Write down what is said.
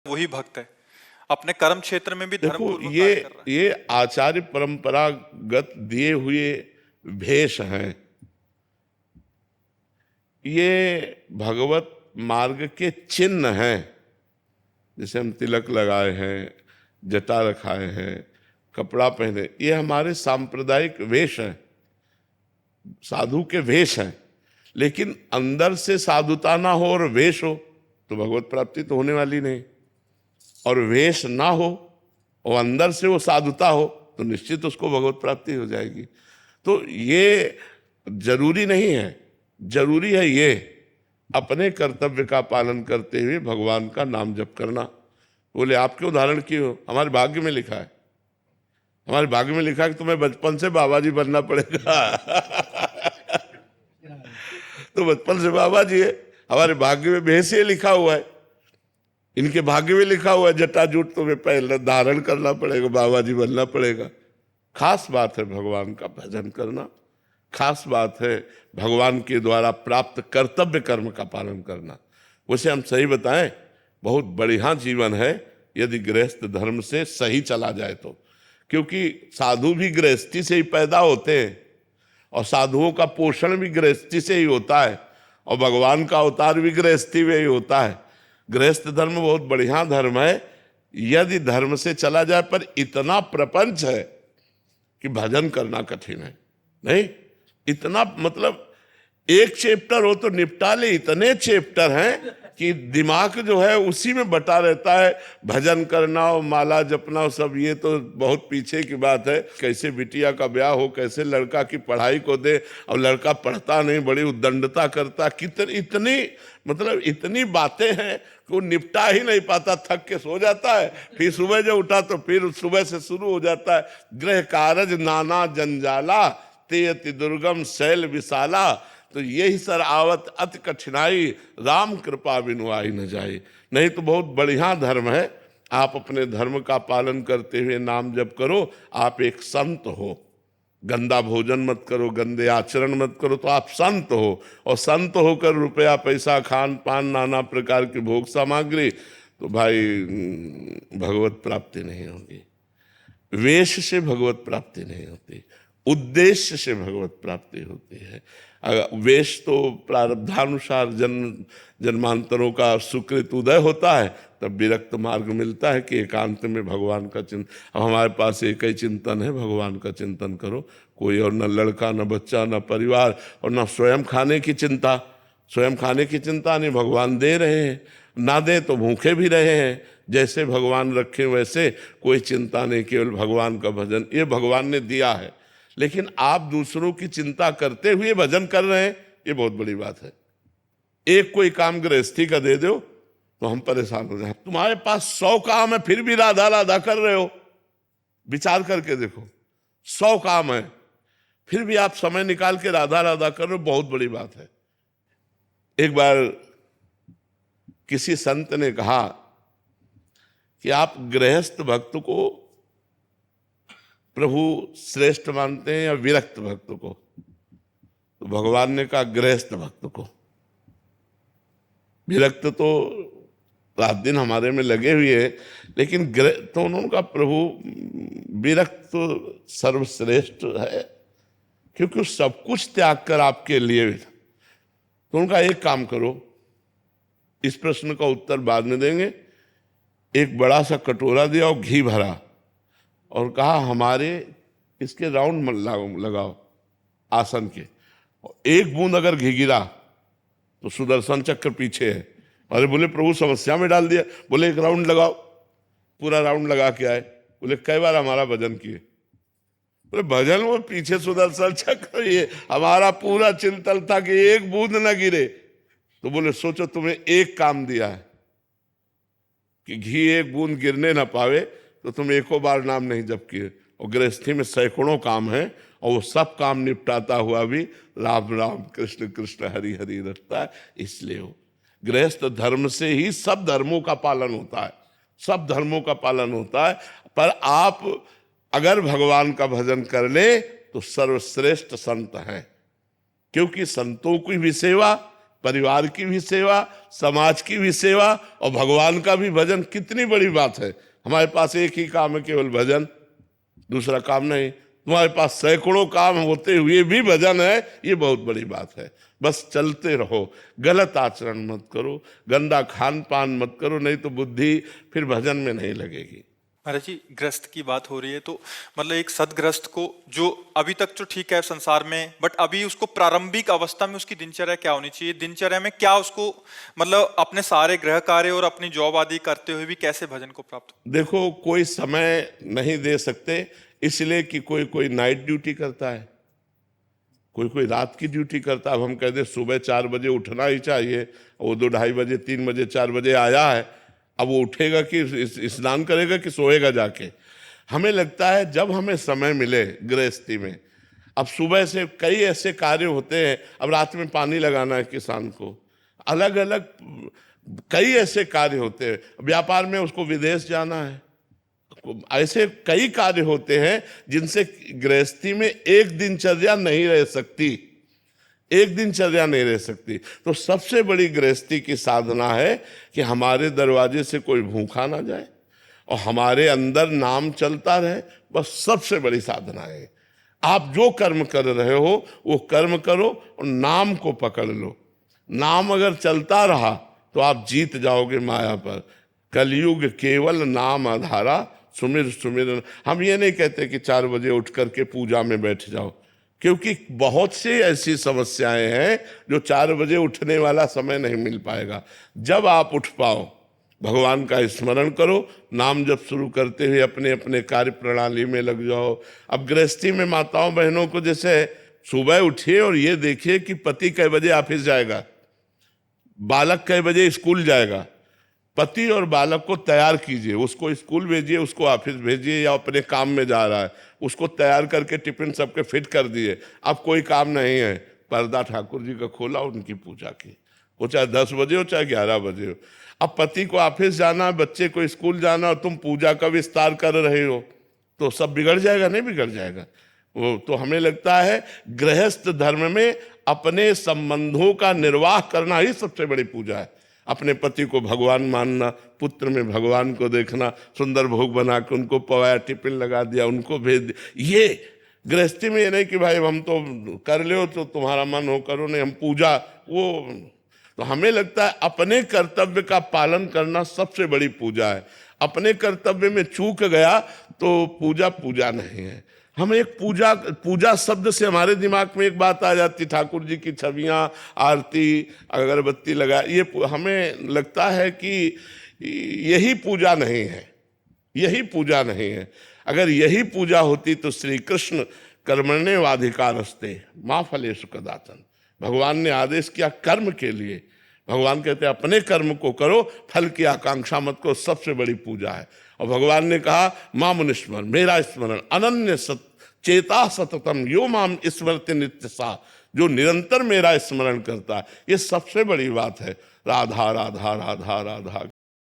वही भक्त है। अपने कर्म क्षेत्र में भी धर्म देखो, पूर्वक कार्य कर रहा है। ये आचार्य परंपरागत दिए हुए भेष हैं। ये भगवत मार्ग के चिन्ह हैं। जैसे हम तिलक लगाए हैं, जटा रखाए हैं, कपड़ा पहने, ये हमारे सांप्रदायिक वेश हैं, साधु के वेश हैं। लेकिन अंदर से साधुता ना हो और वेश हो तो भगवत प्राप्ति तो होने वाली नहीं। और वेश ना हो और अंदर से वो साधुता हो तो निश्चित उसको भगवत प्राप्ति हो जाएगी। तो ये जरूरी नहीं है, जरूरी है ये अपने कर्तव्य का पालन करते हुए भगवान का नाम जप करना। बोले आपके उदाहरण की हो, हमारे भाग्य में लिखा है, हमारे भाग्य में लिखा है कि तुम्हें बचपन से बाबा जी बनना पड़ेगा। तो बचपन से बाबा जी है, हमारे भाग्य में भेष लिखा हुआ है, इनके भाग्य में लिखा हुआ है जटाजूट तुम्हें पहले धारण करना पड़ेगा, बाबा जी बनना पड़ेगा। खास बात है भगवान का भजन करना, खास बात है भगवान के द्वारा प्राप्त कर्तव्य कर्म का पालन करना। वैसे हम सही बताएं, बहुत बढ़िया जीवन है यदि गृहस्थ धर्म से सही चला जाए तो। क्योंकि साधु भी गृहस्थी से ही पैदा होते हैं और साधुओं का पोषण भी गृहस्थी से ही होता है और भगवान का अवतार भी गृहस्थी में ही होता है। गृहस्थ धर्म बहुत बढ़िया धर्म है यदि धर्म से चला जाए। पर इतना प्रपंच है कि भजन करना कठिन है। नहीं, इतना मतलब एक चैप्टर हो तो निपटा ले, इतने चैप्टर हैं कि दिमाग जो है उसी में बटा रहता है। भजन करना और माला जपना और सब ये तो बहुत पीछे की बात है। कैसे बिटिया का ब्याह हो, कैसे लड़का की पढ़ाई को दे, और लड़का पढ़ता नहीं, बड़ी उद्दंडता करता, इतनी मतलब इतनी बातें हैं कि वो निपटा ही नहीं पाता, थक के सो जाता है। फिर सुबह जब उठा तो फिर सुबह से शुरू हो जाता है। गृह कारज नाना जंजाला, ते अति दुर्गम शैल विशाला। तो यही सर आवत अति कठिनाई, राम कृपा बिनु आई न जाए। नहीं तो बहुत बढ़िया धर्म है। आप अपने धर्म का पालन करते हुए नाम जप करो, आप एक संत हो। गंदा भोजन मत करो, गंदे आचरण मत करो, तो आप संत हो। और संत होकर रुपया पैसा, खान पान, नाना प्रकार की भोग सामग्री, तो भाई भगवत प्राप्ति नहीं होगी। वेश से भगवत प्राप्ति नहीं होती, उद्देश्य से भगवत प्राप्ति होती है। वेश तो प्रारब्धानुसार जन्मांतरों का सुकृत उदय होता है, तब विरक्त मार्ग मिलता है कि एकांत में भगवान का चिंतन। हमारे पास एक ही चिंतन है, भगवान का चिंतन करो। कोई और न लड़का, न बच्चा, न परिवार, और न स्वयं खाने की चिंता। स्वयं खाने की चिंता नहीं, भगवान दे रहे हैं, ना दे तो भूखे भी रहे हैं। जैसे भगवान रखे वैसे, कोई चिंता नहीं, केवल भगवान का भजन। ये भगवान ने दिया है, लेकिन आप दूसरों की चिंता करते हुए भजन कर रहे हैं, ये बहुत बड़ी बात है। एक कोई काम गृहस्थी का दे दो तो हम परेशान हो जाए। तुम्हारे पास 100 काम है फिर भी राधा राधा कर रहे हो, विचार करके देखो। 100 काम है फिर भी आप समय निकाल के राधा राधा कर रहे हो, बहुत बड़ी बात है। एक बार किसी संत ने कहा कि आप गृहस्थ भक्त को प्रभु श्रेष्ठ मानते हैं या विरक्त भक्त को? तो भगवान ने कहा गृहस्थ भक्त को। विरक्त तो रात दिन हमारे में लगे हुए हैं, लेकिन तो उन्होंने कहा प्रभु विरक्त तो सर्वश्रेष्ठ है, क्योंकि वो सब कुछ त्याग कर आपके लिए। तो उनका एक काम करो, इस प्रश्न का उत्तर बाद में देंगे। एक बड़ा सा कटोरा दिया और घी भरा और कहा हमारे इसके राउंड लगाओ आसन के, और एक बूंद अगर घी गिरा तो सुदर्शन चक्र पीछे है। अरे बोले प्रभु समस्या में डाल दिया। बोले एक राउंड लगाओ। पूरा राउंड लगा के आए। बोले कई बार हमारा भजन किए? बोले भजन में पीछे सुदर्शन चक्र, ये हमारा पूरा चिंतन था कि एक बूंद न गिरे। तो बोले सोचो तुम्हें एक काम दिया है कि घी एक बूंद गिरने ना पावे, तो तुम एको बार नाम नहीं जप किए। और गृहस्थी में सैकड़ों काम है और वो सब काम निपटाता हुआ भी राम राम कृष्ण कृष्ण हरि हरि रटता है। इसलिए वो गृहस्थ धर्म से ही सब धर्मों का पालन होता है, सब धर्मों का पालन होता है। पर आप अगर भगवान का भजन कर ले तो सर्वश्रेष्ठ संत हैं, क्योंकि संतों की भी सेवा परिवार की भी सेवा, समाज की भी सेवा और भगवान का भी भजन। कितनी बड़ी बात है। हमारे पास एक ही काम है, केवल भजन, दूसरा काम नहीं। तुम्हारे पास सैकड़ों काम होते हुए भी भजन है, ये बहुत बड़ी बात है। बस चलते रहो, गलत आचरण मत करो, गंदा खान पान मत करो, नहीं तो बुद्धि फिर भजन में नहीं लगेगी। महाराज जी, ग्रस्त की बात हो रही है तो मतलब एक सदग्रस्त को, जो अभी तक तो ठीक है संसार में, बट अभी उसको प्रारंभिक अवस्था में उसकी दिनचर्या क्या होनी चाहिए? दिनचर्या में क्या उसको मतलब अपने सारे गृह कार्य और अपनी जॉब आदि करते हुए भी कैसे भजन को प्राप्त हो? देखो, कोई समय नहीं दे सकते, इसलिए कि कोई कोई नाइट ड्यूटी करता है, कोई कोई रात की ड्यूटी करता है। अब हम कहते सुबह 4 बजे उठना ही चाहिए, वो 2 ढाई बजे 3 बजे 4 बजे आया है, अब वो उठेगा कि स्नान करेगा कि सोएगा जाके? हमें लगता है जब हमें समय मिले गृहस्थी में, अब सुबह से कई ऐसे कार्य होते हैं, अब रात में पानी लगाना है किसान को, अलग अलग कई ऐसे कार्य होते हैं, व्यापार में उसको विदेश जाना है, ऐसे कई कार्य होते हैं जिनसे गृहस्थी में एक दिनचर्या नहीं रह सकती, एक दिनचर्या नहीं रह सकती। तो सबसे बड़ी गृहस्थी की साधना है कि हमारे दरवाजे से कोई भूखा ना जाए और हमारे अंदर नाम चलता रहे, बस सबसे बड़ी साधना है। आप जो कर्म कर रहे हो वो कर्म करो और नाम को पकड़ लो। नाम अगर चलता रहा तो आप जीत जाओगे माया पर। कलयुग केवल नाम आधारा, सुमिर सुमिर। हम ये नहीं कहते कि 4 बजे उठ करके पूजा में बैठ जाओ, क्योंकि बहुत सी ऐसी समस्याएं हैं जो 4 बजे उठने वाला समय नहीं मिल पाएगा। जब आप उठ पाओ, भगवान का स्मरण करो, नाम जब शुरू करते हुए अपने अपने कार्य प्रणाली में लग जाओ। अब गृहस्थी में माताओं बहनों को जैसे सुबह उठिए और ये देखिए कि पति कै बजे ऑफिस जाएगा, बालक कै बजे स्कूल जाएगा। पति और बालक को तैयार कीजिए, उसको स्कूल भेजिए, उसको ऑफिस भेजिए, या अपने काम में जा रहा है उसको तैयार करके टिफिन सबके फिट कर दिए। अब कोई काम नहीं है, पर्दा ठाकुर जी का खोला, उनकी पूजा की, वो चाहे 10 बजे हो चाहे 11 बजे हो। अब पति को ऑफिस जाना, बच्चे को स्कूल जाना, और तुम पूजा का विस्तार कर रहे हो, तो सब बिगड़ जाएगा? नहीं बिगड़ जाएगा वो। तो हमें लगता है गृहस्थ धर्म में अपने संबंधों का निर्वाह करना ही सबसे बड़ी पूजा है। अपने पति को भगवान मानना, पुत्र में भगवान को देखना, सुंदर भोग बना के उनको पवाया, टिफिन लगा दिया, उनको भेज दिया। ये गृहस्थी में ये नहीं कि भाई हम तो कर ले तो तुम्हारा मन हो करो, नहीं हम पूजा वो। तो हमें लगता है अपने कर्तव्य का पालन करना सबसे बड़ी पूजा है। अपने कर्तव्य में चूक गया तो पूजा पूजा नहीं है। हम एक पूजा शब्द से हमारे दिमाग में एक बात आ जाती, ठाकुर जी की छवियाँ, आरती, अगरबत्ती लगा, ये हमें लगता है कि यही पूजा नहीं है, यही पूजा नहीं है। अगर यही पूजा होती तो श्री कृष्ण कर्मण्येवाधिकारस्ते मा फलेषु कदाचन, भगवान ने आदेश किया कर्म के लिए। भगवान कहते हैं अपने कर्म को करो, फल की आकांक्षा मत करो, सबसे बड़ी पूजा है। और भगवान ने कहा माम स्मरण, मेरा स्मरण, अनन्य चेता सततम यो माम स्मरति नित्य सा, जो निरंतर मेरा स्मरण करता है, ये सबसे बड़ी बात है। राधा राधा राधा राधा